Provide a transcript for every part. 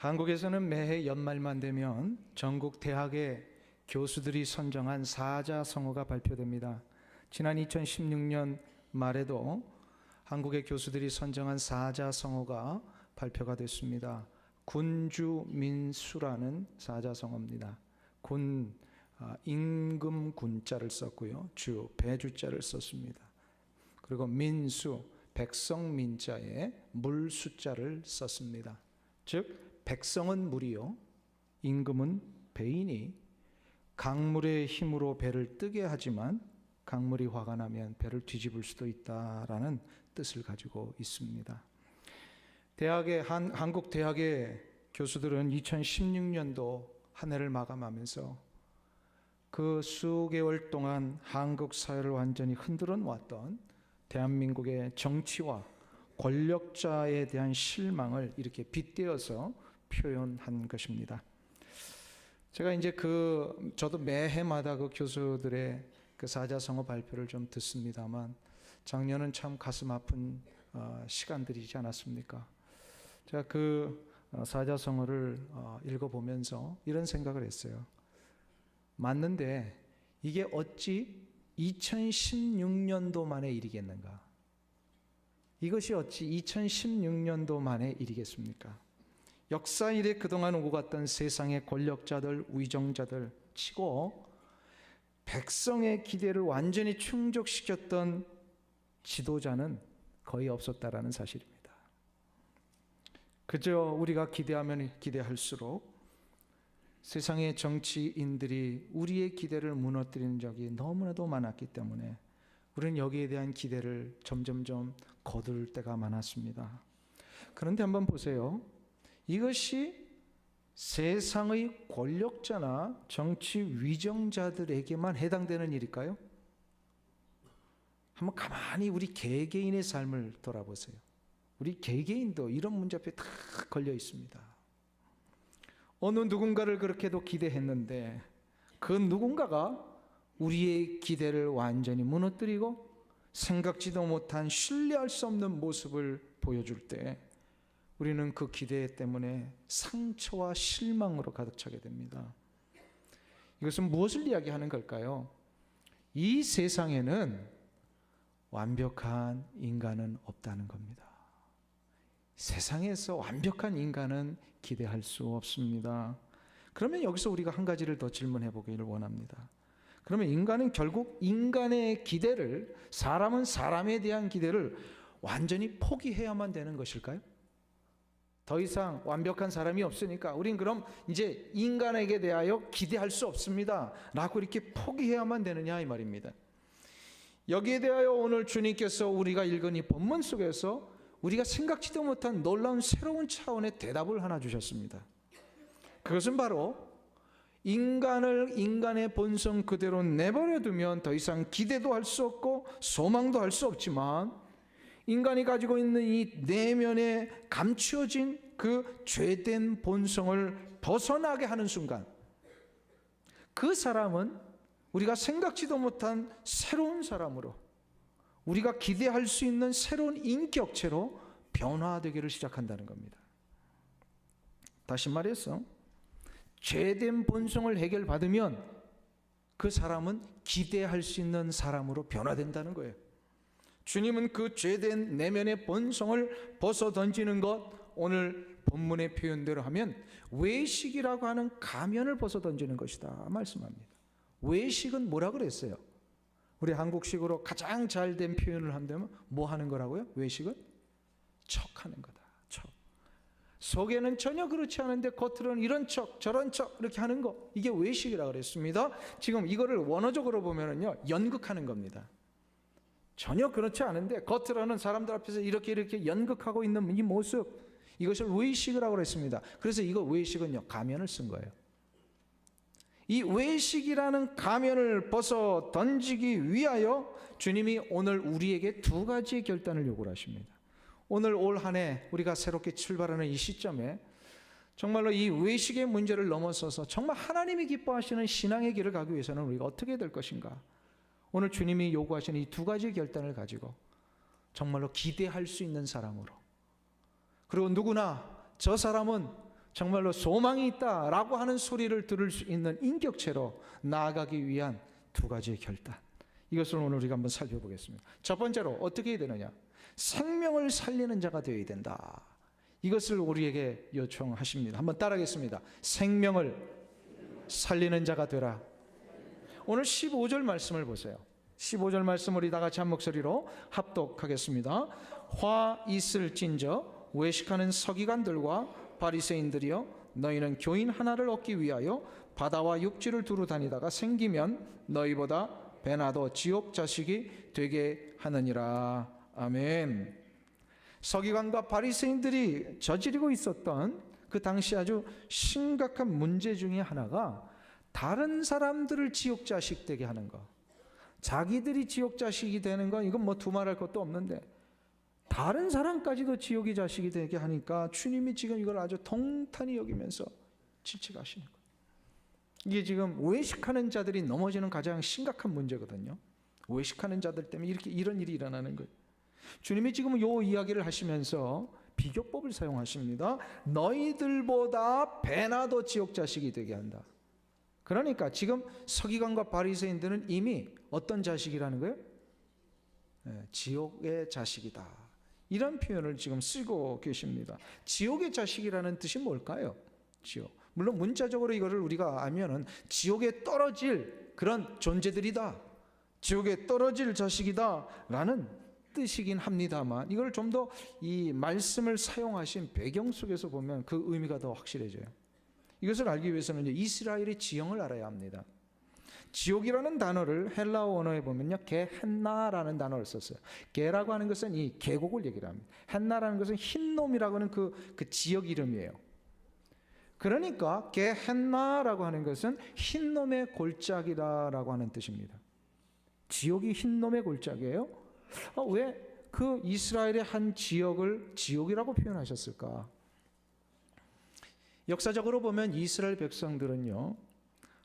한국에서는 매해 연말만 되면 전국 대학의 교수들이 선정한 사자성어가 발표됩니다. 지난 2016년 말에도 한국의 교수들이 선정한 사자성어가 발표가 됐습니다. 군주민수라는 사자성어입니다. 군, 임금 군자를 썼고요. 주, 배주자를 썼습니다. 그리고 민수, 백성 민자에 물 숫자를 썼습니다. 즉 백성은 물이요, 임금은 배이니 강물의 힘으로 배를 뜨게 하지만 강물이 화가 나면 배를 뒤집을 수도 있다라는 뜻을 가지고 있습니다. 한국 대학의 교수들은 2016년도 한 해를 마감하면서 그 수개월 동안 한국 사회를 완전히 흔들어 놓았던 대한민국의 정치와 권력자에 대한 실망을 이렇게 빗대어서 표현한 것입니다. 제가 이제 저도 매해마다 그 교수들의 그 사자성어 발표를 좀 듣습니다만 작년은 참 가슴 아픈 시간들이지 않았습니까? 제가 그 사자성어를 읽어보면서 이런 생각을 했어요. 맞는데 이게 어찌 2016년도 만의 일이겠는가? 이것이 어찌 2016년도 만의 일이겠습니까? 역사 이래 그동안 오고 갔던 세상의 권력자들, 위정자들 치고 백성의 기대를 완전히 충족시켰던 지도자는 거의 없었다라는 사실입니다. 그저 우리가 기대하면 기대할수록 세상의 정치인들이 우리의 기대를 무너뜨리는 적이 너무나도 많았기 때문에 우리는 여기에 대한 기대를 점점점 거둘 때가 많았습니다. 그런데 한번 보세요. 이것이 세상의 권력자나 정치 위정자들에게만 해당되는 일일까요? 한번 가만히 우리 개개인의 삶을 돌아보세요. 우리 개개인도 이런 문제 앞에 다 걸려 있습니다. 어느 누군가를 그렇게도 기대했는데 그 누군가가 우리의 기대를 완전히 무너뜨리고 생각지도 못한 신뢰할 수 없는 모습을 보여줄 때 우리는 그 기대 때문에 상처와 실망으로 가득 차게 됩니다. 이것은 무엇을 이야기하는 걸까요? 이 세상에는 완벽한 인간은 없다는 겁니다. 세상에서 완벽한 인간은 기대할 수 없습니다. 그러면 여기서 우리가 한 가지를 더 질문해 보기를 원합니다. 그러면 인간은 결국 인간의 기대를, 사람은 사람에 대한 기대를 완전히 포기해야만 되는 것일까요? 더 이상 완벽한 사람이 없으니까 우린 그럼 이제 인간에게 대하여 기대할 수 없습니다 라고 이렇게 포기해야만 되느냐 이 말입니다. 여기에 대하여 오늘 주님께서 우리가 읽은 이 본문 속에서 우리가 생각지도 못한 놀라운 새로운 차원의 대답을 하나 주셨습니다. 그것은 바로 인간을 인간의 본성 그대로 내버려 두면 더 이상 기대도 할 수 없고 소망도 할 수 없지만 인간이 가지고 있는 이 내면에 감추어진 그 죄된 본성을 벗어나게 하는 순간 그 사람은 우리가 생각지도 못한 새로운 사람으로, 우리가 기대할 수 있는 새로운 인격체로 변화되기를 시작한다는 겁니다. 다시 말해서 죄된 본성을 해결받으면 그 사람은 기대할 수 있는 사람으로 변화된다는 거예요. 주님은 그 죄된 내면의 본성을 벗어던지는 것, 오늘 본문의 표현대로 하면 외식이라고 하는 가면을 벗어던지는 것이다 말씀합니다. 외식은 뭐라 그랬어요? 우리 한국식으로 가장 잘된 표현을 한다면 뭐 하는 거라고요? 외식은 척하는 거다. 척. 속에는 전혀 그렇지 않은데 겉으로는 이런 척 저런 척 이렇게 하는 거, 이게 외식이라고 그랬습니다. 지금 이거를 원어적으로 보면은요, 연극하는 겁니다. 전혀 그렇지 않은데 겉으로는 사람들 앞에서 이렇게 연극하고 있는 이 모습, 이것을 외식이라고 그랬습니다. 그래서 이거 외식은요, 가면을 쓴 거예요. 이 외식이라는 가면을 벗어 던지기 위하여 주님이 오늘 우리에게 두 가지의 결단을 요구를 하십니다. 오늘 올 한 해 우리가 새롭게 출발하는 이 시점에 정말로 이 외식의 문제를 넘어서서 정말 하나님이 기뻐하시는 신앙의 길을 가기 위해서는 우리가 어떻게 될 것인가? 오늘 주님이 요구하시는 이 두 가지의 결단을 가지고 정말로 기대할 수 있는 사람으로, 그리고 누구나 저 사람은 정말로 소망이 있다라고 하는 소리를 들을 수 있는 인격체로 나아가기 위한 두 가지의 결단, 이것을 오늘 우리가 한번 살펴보겠습니다. 첫 번째로 어떻게 해야 되느냐? 생명을 살리는 자가 되어야 된다. 이것을 우리에게 요청하십니다. 한번 따라하겠습니다. 생명을 살리는 자가 되라. 오늘 15절 말씀을 보세요. 15절 말씀 우리 다 같이 한 목소리로 합독하겠습니다. 화 있을진저 외식하는 서기관들과 바리새인들이여, 너희는 교인 하나를 얻기 위하여 바다와 육지를 두루 다니다가 생기면 너희보다 배나 더 지옥 자식이 되게 하느니라. 아멘. 서기관과 바리새인들이 저지르고 있었던 그 당시 아주 심각한 문제 중에 하나가 다른 사람들을 지옥 자식 되게 하는 것. 자기들이 지옥 자식이 되는 건 이건 뭐 두말할 것도 없는데, 다른 사람까지도 지옥의 자식이 되게 하니까 주님이 지금 이걸 아주 통탄히 여기면서 질책하시는 거예요. 이게 지금 외식하는 자들이 넘어지는 가장 심각한 문제거든요. 외식하는 자들 때문에 이런 일이 일어나는 거예요. 주님이 지금 이 이야기를 하시면서 비교법을 사용하십니다. 너희들보다 배나 더 지옥 자식이 되게 한다. 그러니까 지금 서기관과 바리새인들은 이미 어떤 자식이라는 거예요? 지옥의 자식이다. 이런 표현을 지금 쓰고 계십니다. 지옥의 자식이라는 뜻이 뭘까요? 지옥. 물론 문자적으로 이거를 우리가 알면은 지옥에 떨어질 그런 존재들이다, 지옥에 떨어질 자식이다 라는 뜻이긴 합니다만, 이걸 좀 더 이 말씀을 사용하신 배경 속에서 보면 그 의미가 더 확실해져요. 이것을 알기 위해서는 이스라엘의 지형을 알아야 합니다. 지옥이라는 단어를 헬라어 언어에 보면요, 게헨나라는 단어를 썼어요. 게라고 하는 것은 이 계곡을 얘기를 합니다. 헨나라는 것은 흰놈이라고 하는 그 지역 이름이에요. 그러니까 게헨나라고 하는 것은 흰놈의 골짜기다라고 하는 뜻입니다. 지옥이 흰놈의 골짜기예요? 왜 그 이스라엘의 한 지역을 지옥이라고 표현하셨을까? 역사적으로 보면 이스라엘 백성들은요,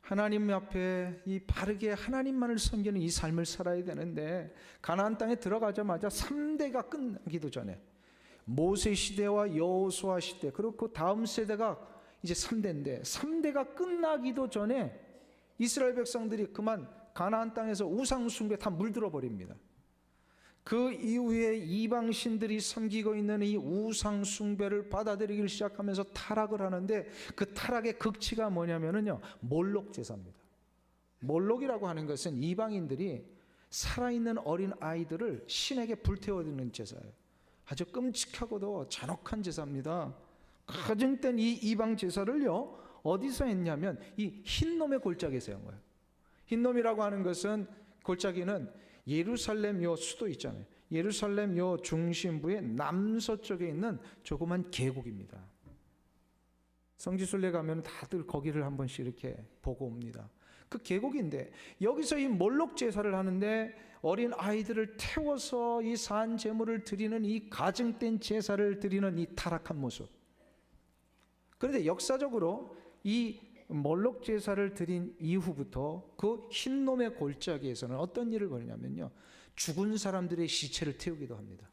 하나님 앞에 이 바르게 하나님만을 섬기는 이 삶을 살아야 되는데, 가나안 땅에 들어가자마자 3대가 끝나기도 전에 모세 시대와 여호수아 시대, 그리고 그 다음 세대가 이제 3대인데 3대가 끝나기도 전에 이스라엘 백성들이 그만 가나안 땅에서 우상 숭배 다 물들어 버립니다. 그 이후에 이방신들이 섬기고 있는 이 우상 숭배를 받아들이기 시작하면서 타락을 하는데, 그 타락의 극치가 뭐냐면요, 몰록 제사입니다. 몰록이라고 하는 것은 이방인들이 살아있는 어린 아이들을 신에게 불태워드리는 제사예요. 아주 끔찍하고도 잔혹한 제사입니다. 가증된 이 이방 제사를요, 어디서 했냐면 이 흰놈의 골짜기에서 한 거예요. 흰놈이라고 하는 것은, 골짜기는 예루살렘 요 수도 있잖아요. 예루살렘 요 중심부의 남서쪽에 있는 조그만 계곡입니다. 성지순례 가면 다들 거기를 한 번씩 이렇게 보고 옵니다. 그 계곡인데, 여기서 이 몰록 제사를 하는데 어린 아이들을 태워서 이 산 제물을 드리는 이 가증된 제사를 드리는 이 타락한 모습. 그런데 역사적으로 이 몰록 제사를 드린 이후부터 그 흰놈의 골짜기에서는 어떤 일을 벌이냐면요, 죽은 사람들의 시체를 태우기도 합니다.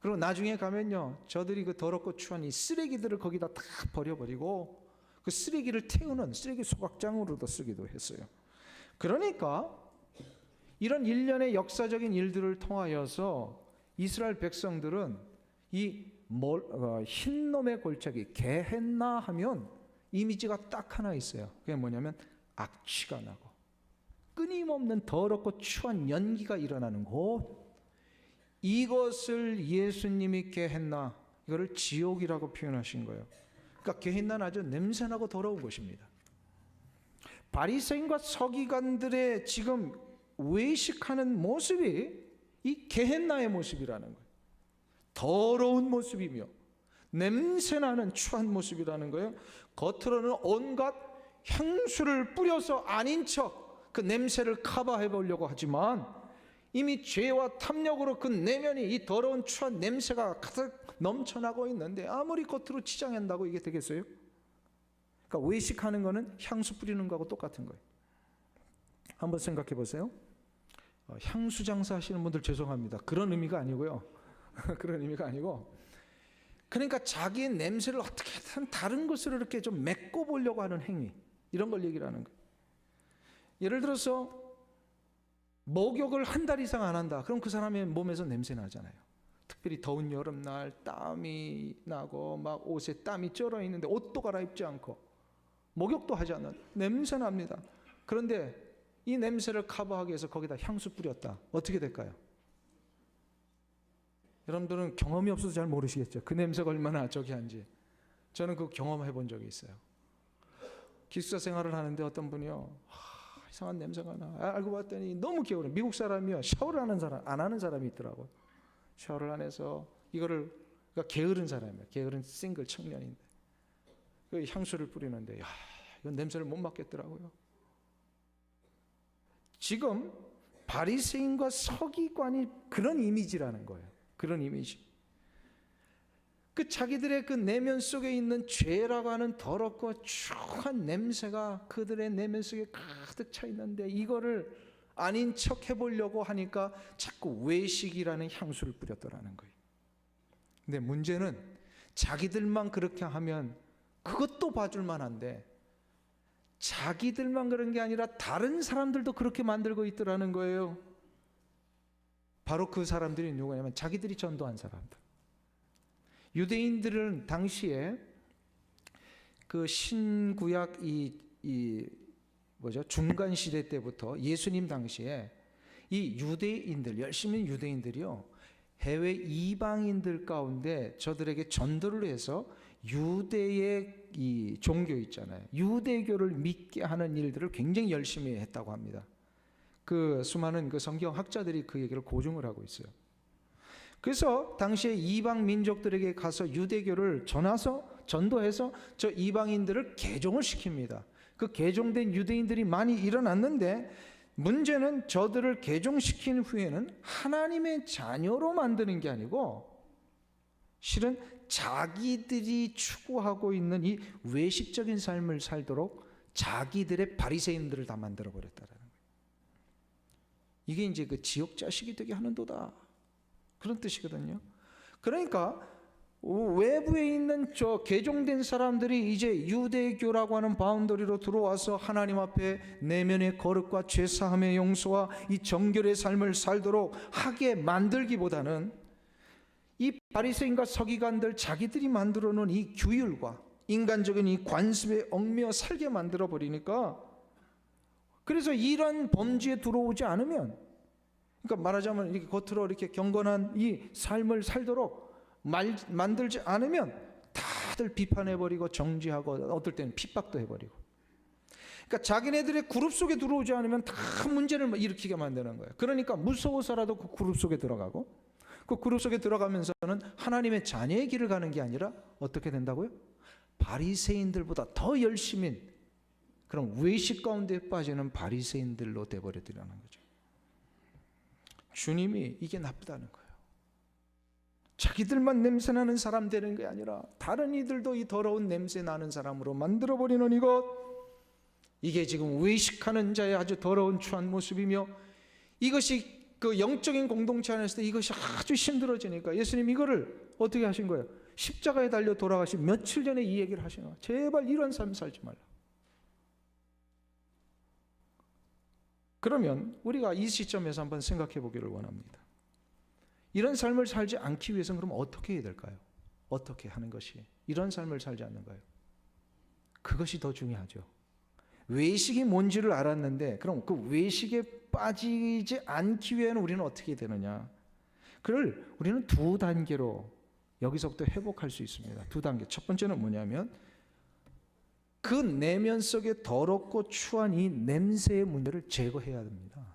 그리고 나중에 가면요, 저들이 그 더럽고 추한 이 쓰레기들을 거기다 다 버려버리고 그 쓰레기를 태우는 쓰레기 소각장으로도 쓰기도 했어요. 그러니까 이런 일련의 역사적인 일들을 통하여서 이스라엘 백성들은 이 흰놈의 골짜기 게헨나 하면 이미지가 딱 하나 있어요. 그게 뭐냐면 악취가 나고 끊임없는 더럽고 추한 연기가 일어나는 곳, 이것을 예수님이 게헨나, 이거를 지옥이라고 표현하신 거예요. 그러니까 게헨나는 아주 냄새나고 더러운 곳입니다. 바리새인과 서기관들의 지금 외식하는 모습이 이 게헨나의 모습이라는 거예요. 더러운 모습이며 냄새나는 추한 모습이라는 거예요. 겉으로는 온갖 향수를 뿌려서 아닌 척 그 냄새를 커버해 보려고 하지만, 이미 죄와 탐욕으로 그 내면이 이 더러운 추한 냄새가 가득 넘쳐나고 있는데 아무리 겉으로 치장한다고 이게 되겠어요? 그러니까 외식하는 거는 향수 뿌리는 거하고 똑같은 거예요. 한번 생각해 보세요. 향수 장사 하시는 분들 죄송합니다. 그런 의미가 아니고요. 그런 의미가 아니고, 그러니까 자기의 냄새를 어떻게든 다른 것으로 이렇게 좀 메꿔보려고 하는 행위, 이런 걸 얘기를 하는 거예요. 예를 들어서 목욕을 한 달 이상 안 한다. 그럼 그 사람의 몸에서 냄새 나잖아요. 특별히 더운 여름날 땀이 나고 막 옷에 땀이 쩔어 있는데 옷도 갈아입지 않고 목욕도 하지 않는 냄새 납니다. 그런데 이 냄새를 커버하기 위해서 거기다 향수 뿌렸다. 어떻게 될까요? 여러분들은 경험이 없어서 잘 모르시겠죠. 그 냄새가 얼마나 저기 한지. 저는 그 경험해 본 적이 있어요. 기숙사 생활을 하는데 어떤 분이요, 이상한 냄새가 나. 알고 봤더니 너무 게으른 미국 사람이요, 샤워를 하는 사람, 안 하는 사람이 있더라고요. 샤워를 안 해서 이거를, 그러니까 게으른 사람이에요. 게으른 싱글 청년인데 그 향수를 뿌리는데, 이건 냄새를 못 맡겠더라고요. 지금 바리새인과 서기관이 그런 이미지라는 거예요. 그런 이미지. 그 자기들의 그 내면 속에 있는 죄라고 하는 더럽고 추한 냄새가 그들의 내면 속에 가득 차 있는데, 이거를 아닌 척 해보려고 하니까 자꾸 외식이라는 향수를 뿌렸더라는 거예요. 근데 문제는 자기들만 그렇게 하면 그것도 봐줄 만한데, 자기들만 그런 게 아니라 다른 사람들도 그렇게 만들고 있더라는 거예요. 바로 그 사람들이 누구냐면 자기들이 전도한 사람들. 유대인들은 당시에 그 신구약 중간 시대 때부터 예수님 당시에 이 유대인들, 열심히 유대인들이요, 해외 이방인들 가운데 저들에게 전도를 해서 유대의 이 종교 있잖아요, 유대교를 믿게 하는 일들을 굉장히 열심히 했다고 합니다. 그 수많은 그 성경 학자들이 그 얘기를 고증을 하고 있어요. 그래서 당시에 이방 민족들에게 가서 유대교를 전도해서 저 이방인들을 개종을 시킵니다. 그 개종된 유대인들이 많이 일어났는데, 문제는 저들을 개종시킨 후에는 하나님의 자녀로 만드는 게 아니고 실은 자기들이 추구하고 있는 이 외식적인 삶을 살도록 자기들의 바리새인들을 다 만들어 버렸다라는 거예요. 이게 이제 그 지옥 자식이 되게 하는도다, 그런 뜻이거든요. 그러니까 외부에 있는 저 개종된 사람들이 이제 유대교라고 하는 바운더리로 들어와서 하나님 앞에 내면의 거룩과 죄사함의 용서와 이 정결의 삶을 살도록 하게 만들기보다는 이 바리새인과 서기관들 자기들이 만들어 놓은 이 규율과 인간적인 이 관습에 얽매여 살게 만들어 버리니까, 그래서 이런 범죄에 들어오지 않으면, 그러니까 말하자면 이렇게 겉으로 이렇게 경건한 이 삶을 살도록 만들지 않으면 다들 비판해버리고 정죄하고 어떨 때는 핍박도 해버리고, 그러니까 자기네들의 그룹 속에 들어오지 않으면 다 문제를 일으키게 만드는 거예요. 그러니까 무서워서라도 그 그룹 속에 들어가고, 그 그룹 속에 들어가면서는 하나님의 자녀의 길을 가는 게 아니라 어떻게 된다고요? 바리새인들보다 더 열심인 그런 외식 가운데 빠지는 바리새인들로 돼버리더라는 거죠. 주님이 이게 나쁘다는 거예요. 자기들만 냄새나는 사람 되는 게 아니라 다른 이들도 이 더러운 냄새 나는 사람으로 만들어버리는 이것, 이게 지금 외식하는 자의 아주 더러운 추한 모습이며, 이것이 그 영적인 공동체 안에 있을 때 이것이 아주 힘들어지니까 예수님 이거를 어떻게 하신 거예요? 십자가에 달려 돌아가신 며칠 전에 이 얘기를 하신 거예요. 제발 이런 삶 살지 말라. 그러면 우리가 이 시점에서 한번 생각해 보기를 원합니다. 이런 삶을 살지 않기 위해서는 그럼 어떻게 해야 될까요? 어떻게 하는 것이 이런 삶을 살지 않는가요? 그것이 더 중요하죠. 외식이 뭔지를 알았는데 그럼 그 외식에 빠지지 않기 위해는 우리는 어떻게 해야 되느냐? 그걸 우리는 두 단계로 여기서부터 회복할 수 있습니다. 두 단계. 첫 번째는 뭐냐면 그 내면 속에 더럽고 추한 이 냄새의 문제를 제거해야 됩니다.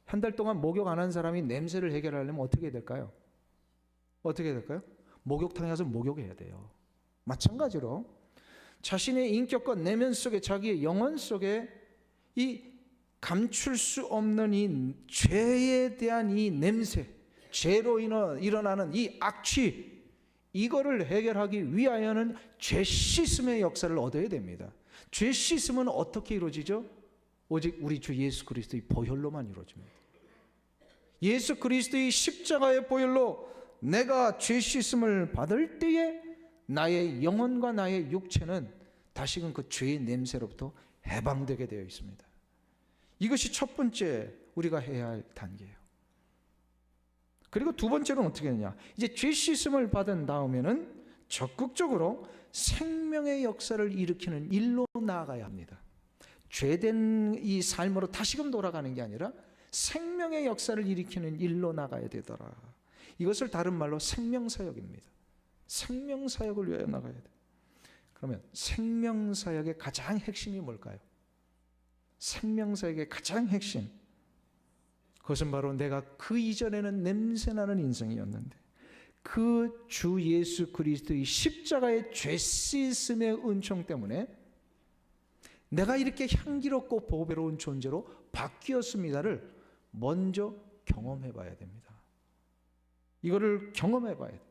한 달 동안 목욕 안 한 사람이 냄새를 해결하려면 어떻게 해야 될까요? 어떻게 해야 될까요? 목욕탕에 가서 목욕해야 돼요. 마찬가지로 자신의 인격과 내면 속에, 자기의 영혼 속에 이 감출 수 없는 이 죄에 대한 이 냄새, 죄로 일어나는 이 악취, 이거를 해결하기 위하여는 죄 씻음의 역사를 얻어야 됩니다. 죄 씻음은 어떻게 이루어지죠? 오직 우리 주 예수 그리스도의 보혈로만 이루어집니다. 예수 그리스도의 십자가의 보혈로 내가 죄 씻음을 받을 때에 나의 영혼과 나의 육체는 다시금 그 죄의 냄새로부터 해방되게 되어 있습니다. 이것이 첫 번째 우리가 해야 할 단계예요. 그리고 두 번째로는 어떻게 하느냐, 이제 죄 씻음을 받은 다음에는 적극적으로 생명의 역사를 일으키는 일로 나아가야 합니다. 죄된 이 삶으로 다시금 돌아가는 게 아니라 생명의 역사를 일으키는 일로 나가야 되더라. 이것을 다른 말로 생명사역입니다. 생명사역을 위하여 나가야 돼. 그러면 생명사역의 가장 핵심이 뭘까요? 생명사역의 가장 핵심, 그것은 바로 내가 그 이전에는 냄새나는 인생이었는데 그 주 예수 그리스도의 십자가의 죄 씻음의 은총 때문에 내가 이렇게 향기롭고 보배로운 존재로 바뀌었습니다를 먼저 경험해 봐야 됩니다. 이거를 경험해 봐야 돼요.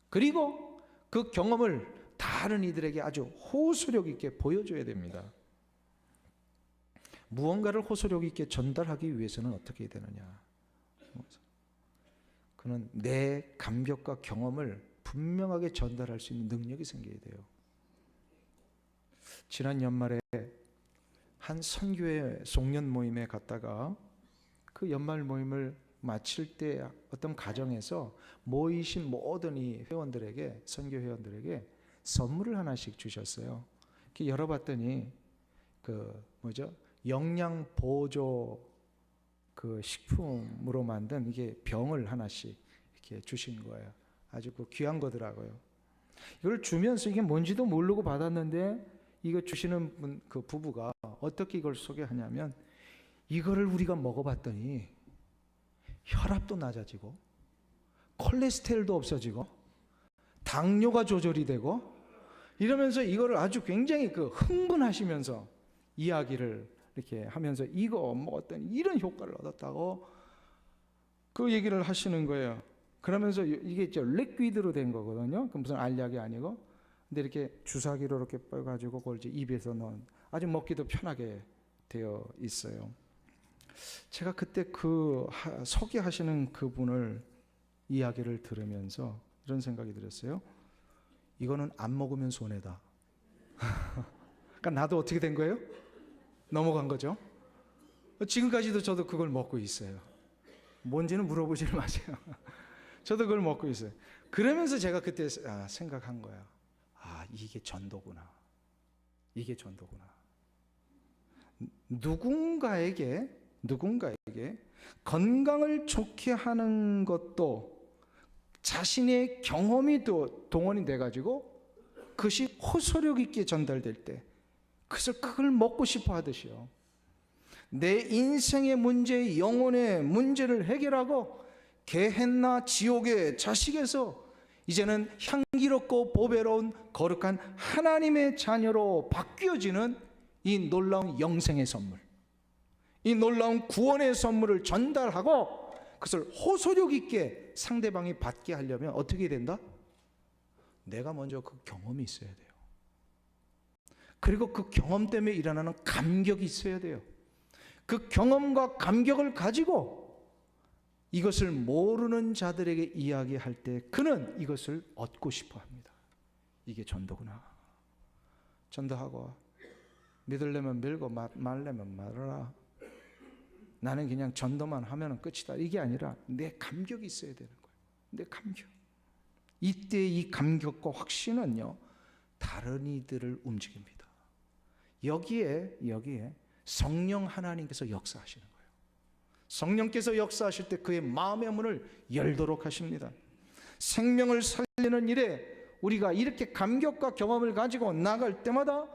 그리고 그 경험을 다른 이들에게 아주 호소력 있게 보여줘야 됩니다. 무언가를 호소력 있게 전달하기 위해서는 어떻게 해야 되느냐, 그는 내 감격과 경험을 분명하게 전달할 수 있는 능력이 생겨야 돼요. 지난 연말에 한 선교회 송년 모임에 갔다가 그 연말 모임을 마칠 때 어떤 가정에서 모이신 모든 이 회원들에게, 선교 회원들에게 선물을 하나씩 주셨어요. 이렇게 열어봤더니 영양 보조 그 식품으로 만든 이게 병을 하나씩 이렇게 주신 거예요. 아주 그 귀한 거더라고요. 이걸 주면서 이게 뭔지도 모르고 받았는데 이거 주시는 분, 그 부부가 어떻게 이걸 소개하냐면, 이거를 우리가 먹어봤더니 혈압도 낮아지고 콜레스테롤도 없어지고 당뇨가 조절이 되고 이러면서 이거를 아주 굉장히 흥분하시면서 이야기를 이렇게 하면서 이거 먹었더니 이런 효과를 얻었다고 그 얘기를 하시는 거예요. 그러면서 이게 릭퀴드로 된 거거든요. 그 무슨 알약이 아니고, 근데 이렇게 주사기로 이렇게 빼가지고 그걸 이제 입에서 넣은, 아주 먹기도 편하게 되어 있어요. 제가 그때 그 소개하시는 그분을 이야기를 들으면서 이런 생각이 들었어요. 이거는 안 먹으면 손해다. 그러니까 나도 어떻게 된 거예요? 넘어간 거죠. 지금까지도 저도 그걸 먹고 있어요. 뭔지는 물어보지 마세요. 저도 그걸 먹고 있어요. 그러면서 제가 그때 생각한 거야. 이게 전도구나. 이게 전도구나. 누군가에게 건강을 좋게 하는 것도 자신의 경험이 또 동원이 돼가지고 그것이 호소력 있게 전달될 때 그걸 먹고 싶어 하듯이요. 내 인생의 문제, 영혼의 문제를 해결하고 게헨나 지옥의 자식에서 이제는 향기롭고 보배로운 거룩한 하나님의 자녀로 바뀌어지는 이 놀라운 영생의 선물, 이 놀라운 구원의 선물을 전달하고 그것을 호소력 있게 상대방이 받게 하려면 어떻게 된다? 내가 먼저 그 경험이 있어야 돼요. 그리고 그 경험 때문에 일어나는 감격이 있어야 돼요. 그 경험과 감격을 가지고 이것을 모르는 자들에게 이야기할 때 그는 이것을 얻고 싶어 합니다. 이게 전도구나. 전도하고 믿으려면 믿고 말려면 말아라. 나는 그냥 전도만 하면 끝이다. 이게 아니라 내 감격이 있어야 되는 거예요. 내 감격. 이때 이 감격과 확신은요, 다른 이들을 움직입니다. 여기에 성령 하나님께서 역사하시는 거예요. 성령께서 역사하실 때 그의 마음의 문을 열도록 하십니다. 생명을 살리는 일에 우리가 이렇게 감격과 경험을 가지고 나갈 때마다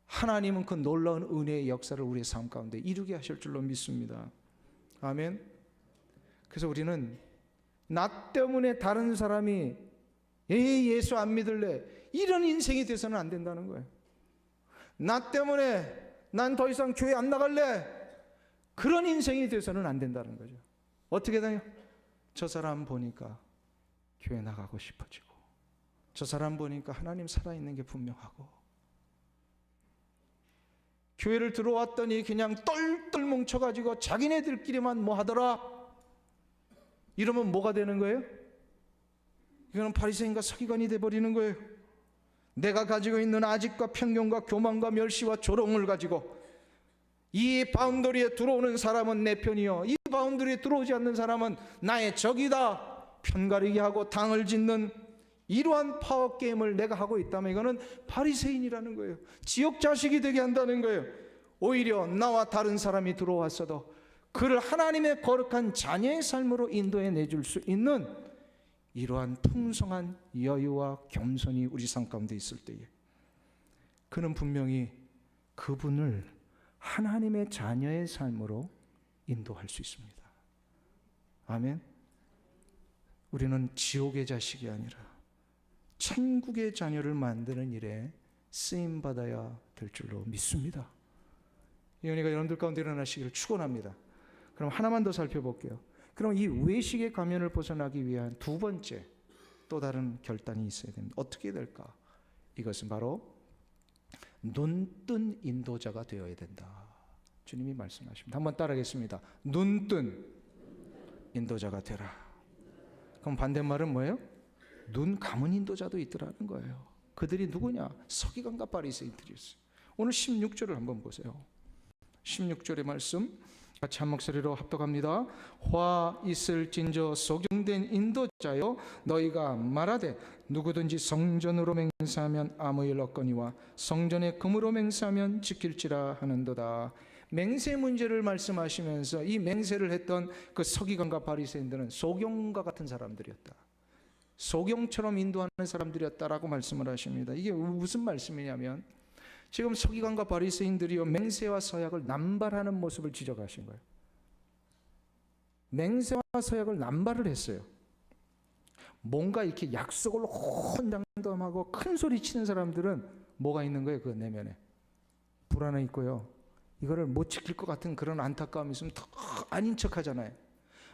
하나님은 그 놀라운 은혜의 역사를 우리의 삶 가운데 이루게 하실 줄로 믿습니다. 아멘. 그래서 우리는 나 때문에 다른 사람이 예수 안 믿을래, 이런 인생이 돼서는 안 된다는 거예요. 나 때문에 난 더 이상 교회 안 나갈래, 그런 인생이 돼서는 안 된다는 거죠. 어떻게 되냐? 저 사람 보니까 교회 나가고 싶어지고, 저 사람 보니까 하나님 살아있는 게 분명하고, 교회를 들어왔더니 그냥 똘똘 뭉쳐가지고 자기네들끼리만 뭐 하더라, 이러면 뭐가 되는 거예요? 이거는 바리새인과 서기관이 돼버리는 거예요. 내가 가지고 있는 아집과 편견과 교만과 멸시와 조롱을 가지고 이 바운더리에 들어오는 사람은 내 편이요, 이 바운더리에 들어오지 않는 사람은 나의 적이다, 편가르기 하고 당을 짓는 이러한 파워 게임을 내가 하고 있다면 이거는 바리새인이라는 거예요. 지옥 자식이 되게 한다는 거예요. 오히려 나와 다른 사람이 들어왔어도 그를 하나님의 거룩한 자녀의 삶으로 인도해 내줄 수 있는 이러한 풍성한 여유와 겸손이 우리 삶 가운데 있을 때에 그는 분명히 그분을 하나님의 자녀의 삶으로 인도할 수 있습니다. 아멘. 우리는 지옥의 자식이 아니라 천국의 자녀를 만드는 일에 쓰임받아야 될 줄로 믿습니다. 이 은혜가 여러분들 가운데 일어나시기를 축원합니다. 그럼 하나만 더 살펴볼게요. 그럼 이 외식의 가면을 벗어나기 위한 두 번째 또 다른 결단이 있어야 됩니다. 어떻게 될까? 이것은 바로 눈뜬 인도자가 되어야 된다. 주님이 말씀하십니다. 한번 따라하겠습니다. 눈뜬 인도자가 되라. 그럼 반대말은 뭐예요? 눈 감은 인도자도 있더라는 거예요. 그들이 누구냐? 서기관과 바리새인들이었어요. 오늘 16절을 한번 보세요. 16절의 말씀 같이 한 목소리로 합독합니다. 화 있을진저 소경된 인도자여, 너희가 말하되 누구든지 성전으로 맹세하면 아무 일 없거니와 성전의 금으로 맹세하면 지킬지라 하는도다. 맹세 문제를 말씀하시면서 이 맹세를 했던 그 서기관과 바리새인들은 소경과 같은 사람들이었다. 소경처럼 인도하는 사람들이었다라고 말씀을 하십니다. 이게 무슨 말씀이냐면 지금 서기관과 바리새인들이요 맹세와 서약을 남발하는 모습을 지적하신 거예요. 맹세와 서약을 남발을 했어요. 뭔가 이렇게 약속을 혼담하고 큰 소리 치는 사람들은 뭐가 있는 거예요? 그 내면에 불안이 있고요. 이거를 못 지킬 것 같은 그런 안타까움이 있으면 더 아닌 척하잖아요.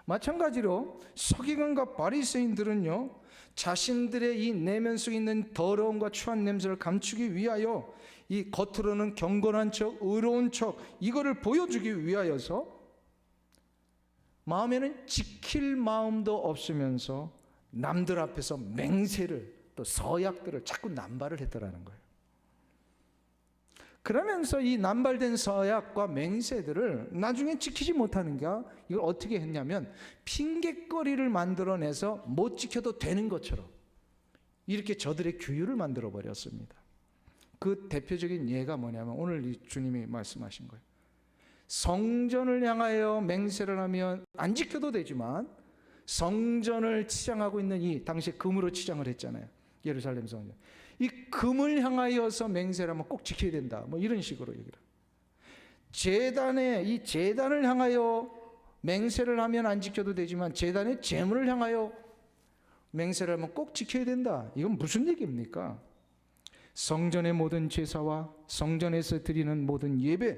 마찬가지로 서기관과 바리새인들은요 자신들의 이 내면 속에 있는 더러움과 추한 냄새를 감추기 위하여 이 겉으로는 경건한 척, 의로운 척 이거를 보여주기 위하여서 마음에는 지킬 마음도 없으면서 남들 앞에서 맹세를 또 서약들을 자꾸 남발을 했더라는 거예요. 그러면서 이 남발된 서약과 맹세들을 나중에 지키지 못하는 게 이걸 어떻게 했냐면 핑계거리를 만들어내서 못 지켜도 되는 것처럼 이렇게 저들의 규율을 만들어 버렸습니다. 그 대표적인 예가 뭐냐면 오늘 이 주님이 말씀하신 거예요. 성전을 향하여 맹세를 하면 안 지켜도 되지만 성전을 치장하고 있는 이 당시에 금으로 치장을 했잖아요. 예루살렘 성전. 이 금을 향하여서 맹세를 하면 꼭 지켜야 된다. 뭐 이런 식으로 얘기를. 이 제단을 향하여 맹세를 하면 안 지켜도 되지만 제단의 제물을 향하여 맹세를 하면 꼭 지켜야 된다. 이건 무슨 얘기입니까? 성전의 모든 제사와 성전에서 드리는 모든 예배,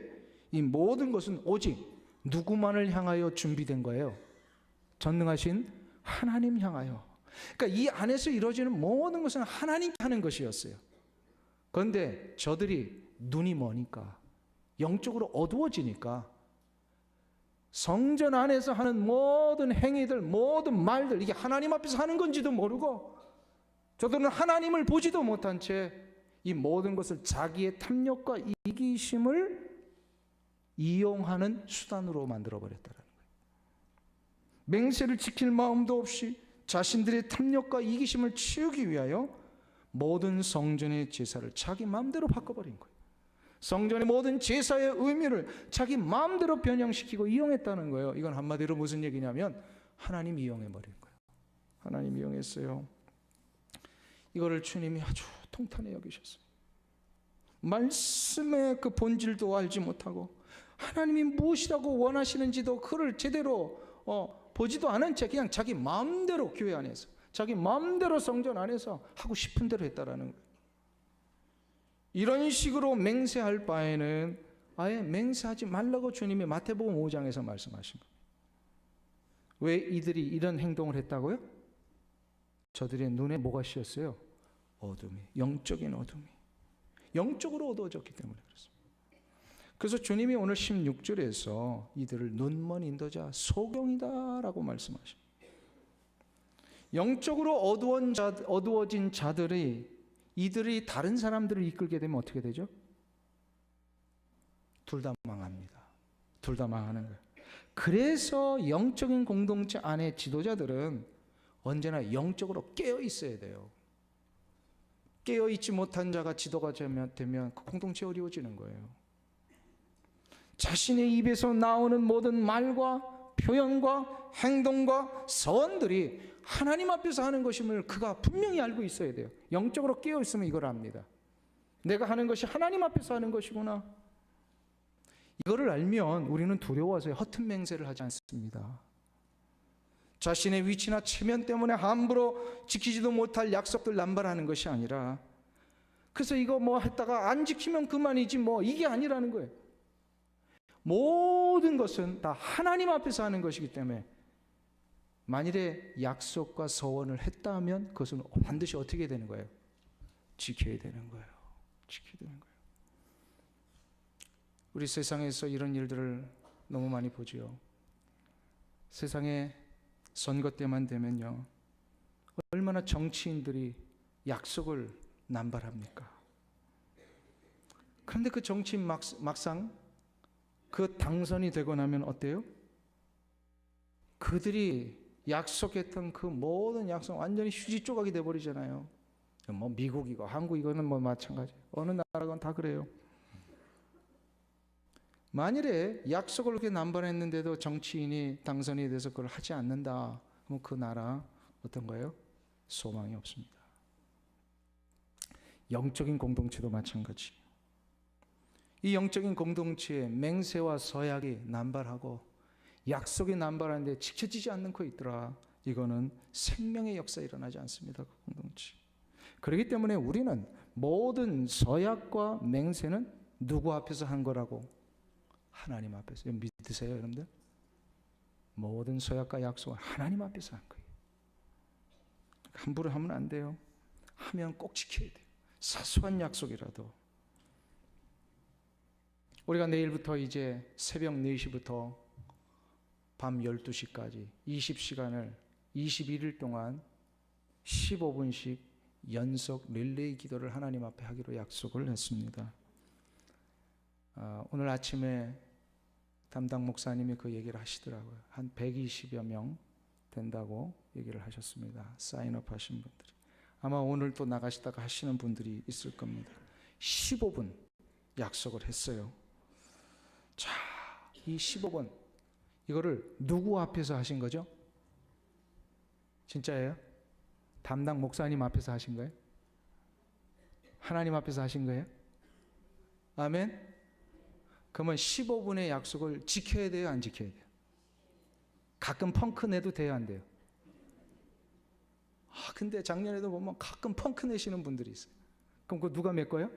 이 모든 것은 오직 누구만을 향하여 준비된 거예요? 전능하신 하나님 향하여. 그러니까 이 안에서 이루어지는 모든 것은 하나님께 하는 것이었어요. 그런데 저들이 눈이 머니까 영적으로 어두워지니까 성전 안에서 하는 모든 행위들, 모든 말들 이게 하나님 앞에서 하는 건지도 모르고 저들은 하나님을 보지도 못한 채 이 모든 것을 자기의 탐욕과 이기심을 이용하는 수단으로 만들어버렸다는 거예요. 맹세를 지킬 마음도 없이 자신들의 탐욕과 이기심을 채우기 위하여 모든 성전의 제사를 자기 마음대로 바꿔버린 거예요. 성전의 모든 제사의 의미를 자기 마음대로 변형시키고 이용했다는 거예요. 이건 한마디로 무슨 얘기냐면 하나님 이용해버린 거예요. 하나님 이용했어요. 이거를 주님이 아주 통탄해 여기셨어요. 말씀의 그 본질도 알지 못하고 하나님이 무엇이라고 원하시는지도 그를 제대로 보지도 않은 채 그냥 자기 마음대로 교회 안에서 자기 마음대로 성전 안에서 하고 싶은 대로 했다라는 거예요. 이런 식으로 맹세할 바에는 아예 맹세하지 말라고 주님이 마태복음 5장에서 말씀하신 거예요. 왜 이들이 이런 행동을 했다고요? 저들의 눈에 뭐가 씌었어요? 어둠이, 영적인 어둠이 영적으로 어두워졌기 때문에 그렇습니다. 그래서 주님이 오늘 16절에서 이들을 눈먼 인도자 소경이다라고 말씀하십니다. 영적으로 어두워진 이들이 다른 사람들을 이끌게 되면 어떻게 되죠? 둘 다 망합니다. 둘 다 망하는 거예요. 그래서 영적인 공동체 안에 지도자들은 언제나 영적으로 깨어 있어야 돼요. 깨어 있지 못한 자가 지도가 되면 그 공동체 어려워지는 거예요. 자신의 입에서 나오는 모든 말과 표현과 행동과 서원들이 하나님 앞에서 하는 것임을 그가 분명히 알고 있어야 돼요. 영적으로 깨어 있으면 이걸 압니다. 내가 하는 것이 하나님 앞에서 하는 것이구나. 이거를 알면 우리는 두려워서 허튼 맹세를 하지 않습니다. 자신의 위치나 체면 때문에 함부로 지키지도 못할 약속들 남발하는 것이 아니라, 그래서 이거 뭐 했다가 안 지키면 그만이지 뭐, 이게 아니라는 거예요. 모든 것은 다 하나님 앞에서 하는 것이기 때문에 만일에 약속과 서원을 했다 하면 그것은 반드시 어떻게 되는 거예요? 지켜야 되는 거예요. 지켜야 되는 거예요. 우리 세상에서 이런 일들을 너무 많이 보지요. 세상에 선거 때만 되면요, 얼마나 정치인들이 약속을 남발합니까? 그런데 그 정치인 막상 그 당선이 되고 나면 어때요? 그들이 약속했던 그 모든 약속 완전히 휴지 조각이 돼버리잖아요. 뭐 미국이고 한국이고는 뭐 마찬가지예요. 어느 나라건 다 그래요. 만일에 약속을 그렇게 남발했는데도 정치인이 당선이 돼서 그걸 하지 않는다, 그럼 그 나라 어떤 거예요? 소망이 없습니다. 영적인 공동체도 마찬가지. 이 영적인 공동체에 맹세와 서약이 남발하고 약속이 남발하는데 지켜지지 않는 거 있더라. 이거는 생명의 역사 일어나지 않습니다. 그 공동체. 그렇기 때문에 우리는 모든 서약과 맹세는 누구 앞에서 한 거라고? 하나님 앞에서. 믿으세요, 여러분들? 모든 서약과 약속은 하나님 앞에서 한 거예요. 함부로 하면 안 돼요. 하면 꼭 지켜야 돼요. 사소한 약속이라도. 우리가 내일부터 이제 새벽 4시부터 밤 12시까지 20시간을 21일 동안 15분씩 연속 릴레이 기도를 하나님 앞에 하기로 약속을 했습니다. 오늘 아침에 담당 목사님이 그 얘기를 하시더라고요. 한 120여 명 된다고 얘기를 하셨습니다. 사인업 하신 분들이. 아마 오늘 또 나가시다가 하시는 분들이 있을 겁니다. 15분 약속을 했어요. 자, 이 15분 이거를 누구 앞에서 하신 거죠? 진짜예요? 담당 목사님 앞에서 하신 거예요? 하나님 앞에서 하신 거예요? 아멘? 그러면 15분의 약속을 지켜야 돼요? 안 지켜야 돼요? 가끔 펑크 내도 돼요? 안 돼요? 근데 작년에도 보면 가끔 펑크 내시는 분들이 있어요. 그럼 그거 누가 메꿔요?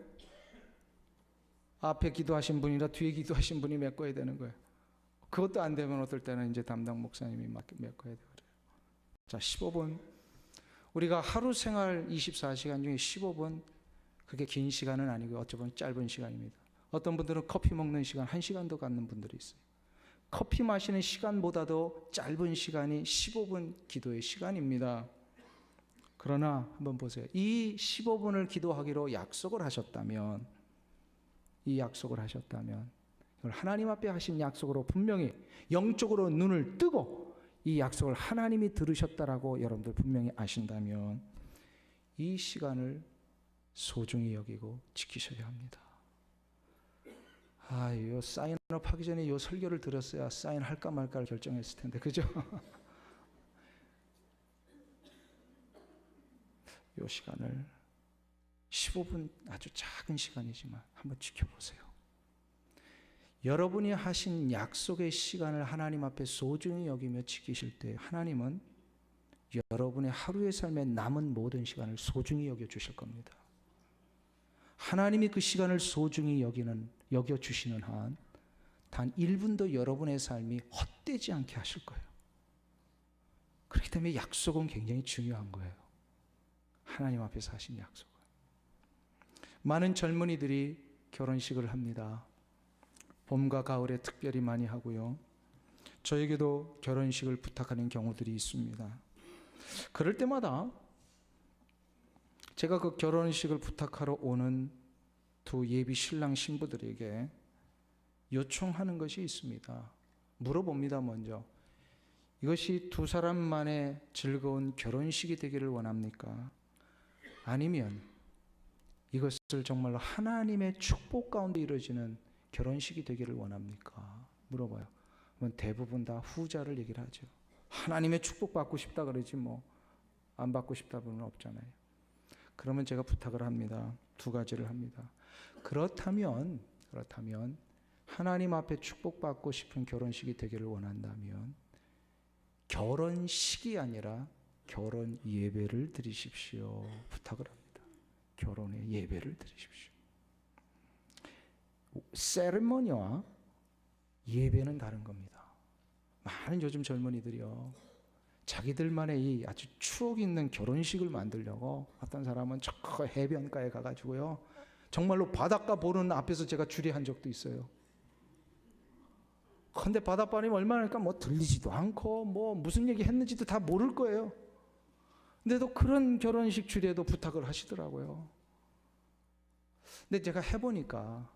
앞에 기도하신 분이라 뒤에 기도하신 분이 메꿔야 되는 거예요. 그것도 안 되면 어떨 때는 이제 담당 목사님이 메꿔야 돼요. 자, 15분. 우리가 하루 생활 24시간 중에 15분, 그게 긴 시간은 아니고 어찌 보면 짧은 시간입니다. 어떤 분들은 커피 먹는 시간 1시간도 갖는 분들이 있어요. 커피 마시는 시간보다도 짧은 시간이 15분 기도의 시간입니다. 그러나 한번 보세요. 이 15분을 기도하기로 약속을 하셨다면, 이걸 하나님 앞에 하신 약속으로 분명히 영적으로 눈을 뜨고 이 약속을 하나님이 들으셨다라고 여러분들 분명히 아신다면 이 시간을 소중히 여기고 지키셔야 합니다. 요 사인업 하기 전에 요 설교를 들었어야 사인할까 말까를 결정했을 텐데, 그죠? 요 시간을 15분 아주 작은 시간이지만 한번 지켜보세요. 여러분이 하신 약속의 시간을 하나님 앞에 소중히 여기며 지키실 때 하나님은 여러분의 하루의 삶에 남은 모든 시간을 소중히 여겨주실 겁니다. 하나님이 그 시간을 소중히 여겨주시는 한 단 1분도 여러분의 삶이 헛되지 않게 하실 거예요. 그렇기 때문에 약속은 굉장히 중요한 거예요. 하나님 앞에서 하신 약속은. 많은 젊은이들이 결혼식을 합니다. 봄과 가을에 특별히 많이 하고요. 저에게도 결혼식을 부탁하는 경우들이 있습니다. 그럴 때마다 제가 그 결혼식을 부탁하러 오는 두 예비 신랑 신부들에게 요청하는 것이 있습니다. 물어봅니다. 먼저 이것이 두 사람만의 즐거운 결혼식이 되기를 원합니까? 아니면 이것을 정말로 하나님의 축복 가운데 이루어지는 결혼식이 되기를 원합니까? 물어봐요. 그러면 대부분 다 후자를 얘기를 하죠. 하나님의 축복 받고 싶다 그러지 뭐 안 받고 싶다 분은 없잖아요. 그러면 제가 부탁을 합니다. 두 가지를 합니다. 그렇다면 하나님 앞에 축복받고 싶은 결혼식이 되기를 원한다면 결혼식이 아니라 결혼 예배를 드리십시오. 부탁을 합니다. 결혼의 예배를 드리십시오. 세리머니와 예배는 다른 겁니다. 많은 요즘 젊은이들이요, 자기들만의 이 아주 추억 있는 결혼식을 만들려고 어떤 사람은 저 해변가에 가가지고요, 정말로 바닷가 보는 앞에서 제가 주례한 적도 있어요. 근데 바닷바람이 얼마나 니까 뭐 들리지도 않고 뭐 무슨 얘기 했는지도 다 모를 거예요. 근데도 그런 결혼식 주례도 부탁을 하시더라고요. 근데 제가 해보니까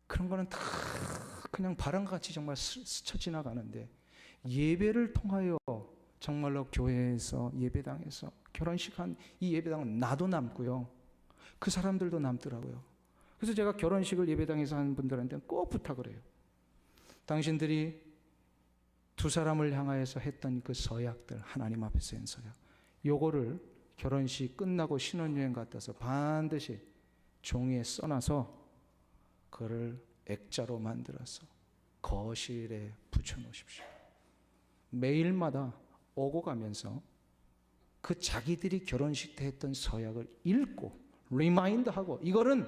그런 거는 다 그냥 바람같이 정말 스쳐 지나가는데, 예배를 통하여 정말로 교회에서 예배당에서 결혼식한 이 예배당은 나도 남고요, 그 사람들도 남더라고요. 그래서 제가 결혼식을 예배당에서 하는 분들한테 꼭 부탁을 해요. 당신들이 두 사람을 향하여서 했던 그 서약들, 하나님 앞에서 한 서약, 요거를 결혼식 끝나고 신혼여행 갔다서 반드시 종이에 써놔서 그걸 액자로 만들어서 거실에 붙여놓으십시오. 매일마다 오고 가면서 그 자기들이 결혼식 때 했던 서약을 읽고 리마인드하고, 이거는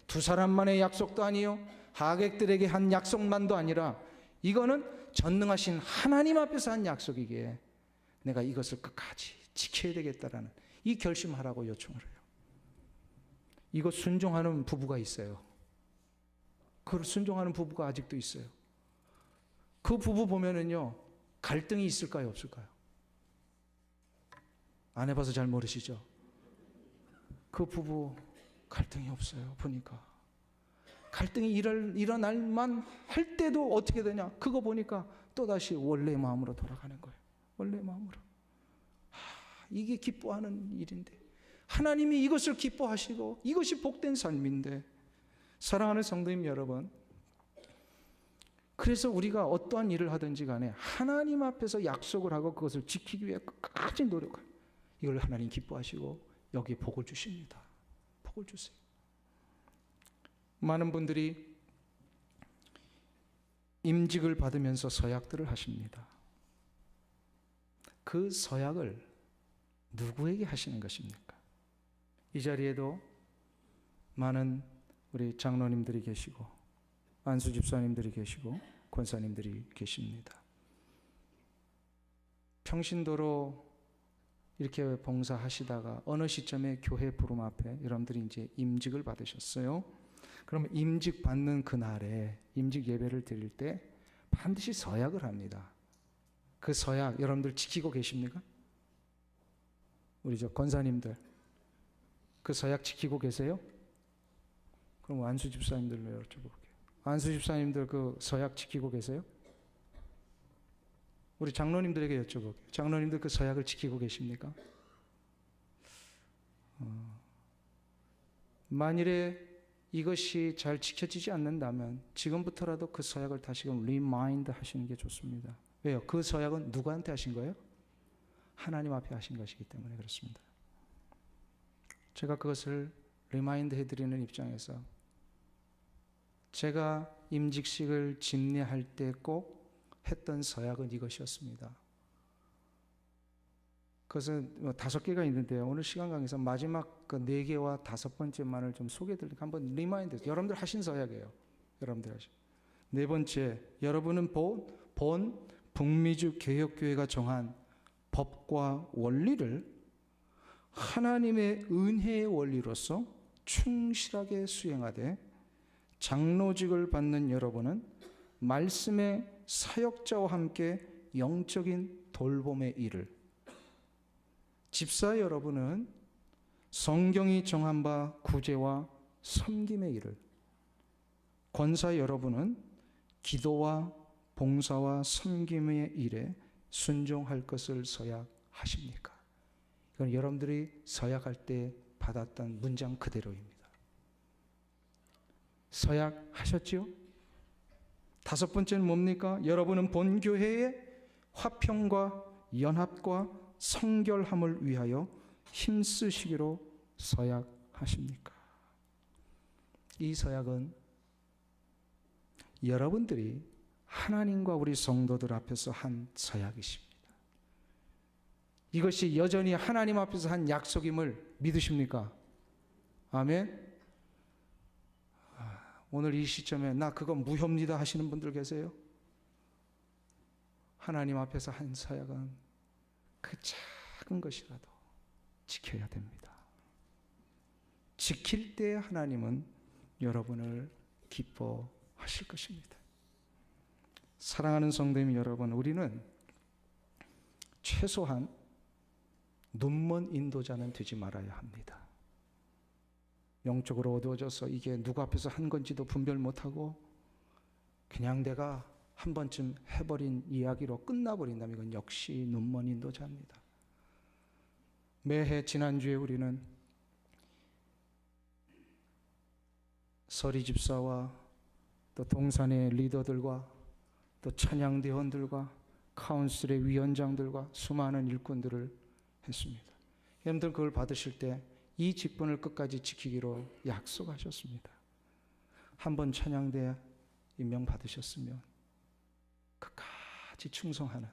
두 사람만의 약속도 아니요, 하객들에게 한 약속만도 아니라 이거는 전능하신 하나님 앞에서 한 약속이기에 내가 이것을 끝까지 지켜야 되겠다라는 이 결심하라고 요청을 해요. 이거 순종하는 부부가 있어요. 그 순종하는 부부가 아직도 있어요. 그 부부 보면은요, 갈등이 있을까요, 없을까요? 안 해봐서 잘 모르시죠? 그 부부 갈등이 없어요. 보니까 갈등이 일어날만 할 때도 어떻게 되냐, 그거 보니까 또다시 원래의 마음으로 돌아가는 거예요. 원래의 마음으로. 이게 기뻐하는 일인데, 하나님이 이것을 기뻐하시고 이것이 복된 삶인데, 사랑하는 성도님 여러분, 그래서 우리가 어떠한 일을 하든지 간에 하나님 앞에서 약속을 하고 그것을 지키기 위해 끝까지 노력해요. 이걸 하나님 기뻐하시고 여기에 복을 주십니다. 복을 주세요. 많은 분들이 임직을 받으면서 서약들을 하십니다. 그 서약을 누구에게 하시는 것입니까? 이 자리에도 많은 우리 장로님들이 계시고 안수 집사님들이 계시고 권사님들이 계십니다. 평신도로 이렇게 봉사하시다가 어느 시점에 교회 부름 앞에 여러분들이 이제 임직을 받으셨어요. 그러면 임직 받는 그날에 임직 예배를 드릴 때 반드시 서약을 합니다. 그 서약 여러분들 지키고 계십니까? 우리 저 권사님들 그 서약 지키고 계세요? 그럼 안수 집사님들로 여쭤볼게요. 안수 집사님들 그 서약 지키고 계세요? 우리 장로님들에게 여쭤볼게요. 장로님들 그 서약을 지키고 계십니까? 만일에 이것이 잘 지켜지지 않는다면 지금부터라도 그 서약을 다시금 리마인드 하시는 게 좋습니다. 왜요? 그 서약은 누구한테 하신 거예요? 하나님 앞에 하신 것이기 때문에 그렇습니다. 제가 그것을 리마인드 해드리는 입장에서 제가 임직식을 집례할 때 꼭 했던 서약은 이것이었습니다. 그것은 5개가 있는데요. 오늘 시간 강에서 마지막 그 4개와 5번째만을 좀 소개해드리니까 한번 리마인드, 여러분들 하신 서약이에요. 여러분들 하신. 4번째, 여러분은 본 북미주 개혁교회가 정한 법과 원리를 하나님의 은혜의 원리로서 충실하게 수행하되 장로직을 받는 여러분은 말씀의 사역자와 함께 영적인 돌봄의 일을 집사 여러분은 성경이 정한 바 구제와 섬김의 일을, 권사 여러분은 기도와 봉사와 섬김의 일에 순종할 것을 서약하십니까? 이건 여러분들이 서약할 때 받았던 문장 그대로입니다. 서약하셨지요? 다섯 번째는 뭡니까? 여러분은 본 교회의 화평과 연합과 성결함을 위하여 힘쓰시기로 서약하십니까? 이 서약은 여러분들이 하나님과 우리 성도들 앞에서 한 서약이십니다. 이것이 여전히 하나님 앞에서 한 약속임을 믿으십니까? 아멘. 오늘 이 시점에 나 그건 무효입니다 하시는 분들 계세요? 하나님 앞에서 한 서약은 그 작은 것이라도 지켜야 됩니다. 지킬 때 하나님은 여러분을 기뻐하실 것입니다. 사랑하는 성도님 여러분, 우리는 최소한 눈먼 인도자는 되지 말아야 합니다. 영적으로 어두워져서 이게 누구 앞에서 한 건지도 분별 못하고 그냥 내가 한 번쯤 해버린 이야기로 끝나버린다면 이건 역시 눈먼 인도자입니다. 매해 지난주에 우리는 서리 집사와 또 동산의 리더들과 또 찬양대원들과 카운슬의 위원장들과 수많은 일꾼들을 했습니다. 여러분들 그걸 받으실 때 이 직분을 끝까지 지키기로 약속하셨습니다. 한번 찬양대 임명 받으셨으면 끝까지 충성하는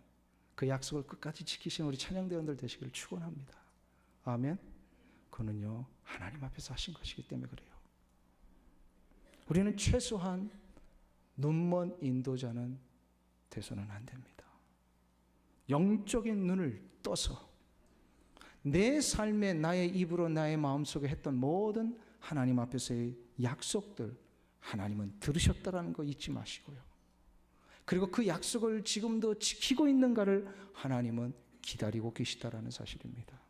그 약속을 끝까지 지키시는 우리 찬양대원들 되시길 축원합니다. 아멘. 그는요 하나님 앞에서 하신 것이기 때문에 그래요. 우리는 최소한 눈먼 인도자는 돼서는 안 됩니다. 영적인 눈을 떠서 내 삶에 나의 입으로 나의 마음속에 했던 모든 하나님 앞에서의 약속들 하나님은 들으셨다라는 거 잊지 마시고요. 그리고 그 약속을 지금도 지키고 있는가를 하나님은 기다리고 계시다라는 사실입니다.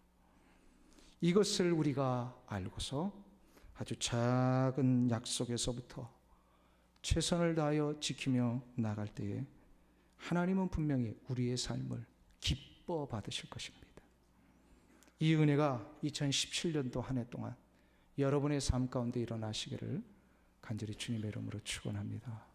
이것을 우리가 알고서 아주 작은 약속에서부터 최선을 다하여 지키며 나갈 때에 하나님은 분명히 우리의 삶을 기뻐 받으실 것입니다. 이 은혜가 2017년도 한 해 동안 여러분의 삶 가운데 일어나시기를 간절히 주님의 이름으로 축원합니다.